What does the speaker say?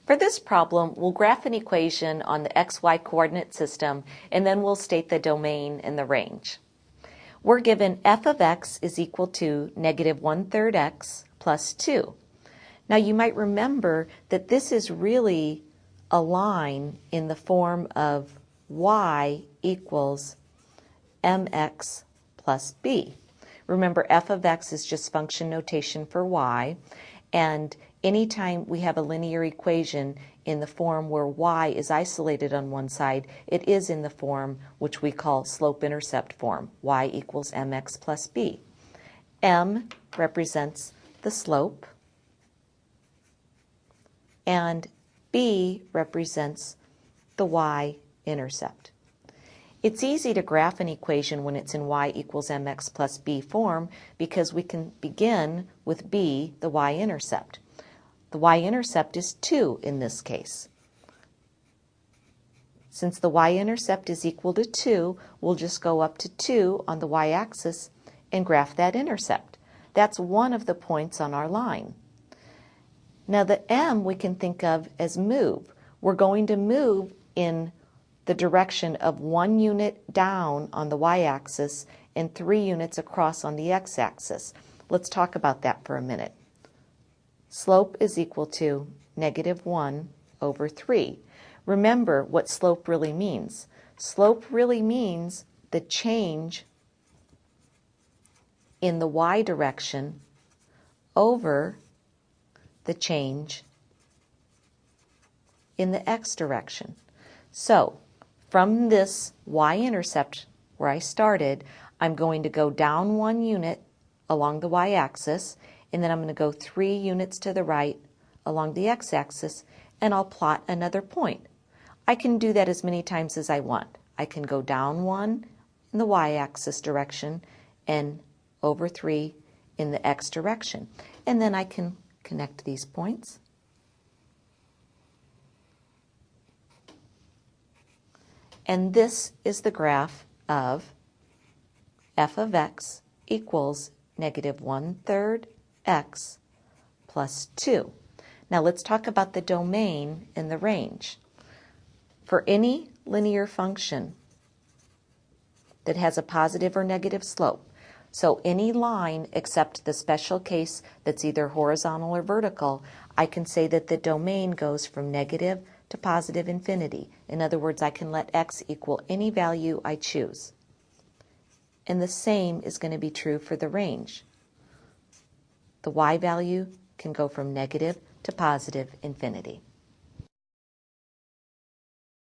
For this problem, we'll graph an equation on the xy coordinate system, and then we'll state the domain and the range. We're given f of x is equal to negative 1/3 x plus 2. Now you might remember that this is really a line in the form of y equals mx plus b. Remember, f of x is just function notation for y, and anytime we have a linear equation in the form where y is isolated on one side, it is in the form which we call slope-intercept form, y equals mx plus b. M represents the slope, and b represents the y-intercept. It's easy to graph an equation when it's in y equals mx plus b form because we can begin with b, the y-intercept. The y-intercept is 2 in this case. Since the y-intercept is equal to 2, we'll just go up to 2 on the y-axis and graph that intercept. That's one of the points on our line. Now the m we can think of as move. We're going to move in the direction of 1 unit down on the y-axis and 3 units across on the x-axis. Let's talk about that for a minute. Slope is equal to negative 1 over 3. Remember what slope really means. Slope really means the change in the y direction over the change in the x direction. So, from this y-intercept where I started, I'm going to go down 1 unit along the y-axis, and then I'm going to go 3 units to the right along the x-axis, and I'll plot another point. I can do that as many times as I want. I can go down 1 in the y-axis direction and over 3 in the x direction. And then I can connect these points. And this is the graph of f of x equals negative 1/3 x plus 2. Now let's talk about the domain and the range. For any linear function that has a positive or negative slope, so any line except the special case that's either horizontal or vertical, I can say that the domain goes from negative to positive infinity. In other words, I can let x equal any value I choose. And the same is going to be true for the range. The y value can go from negative to positive infinity.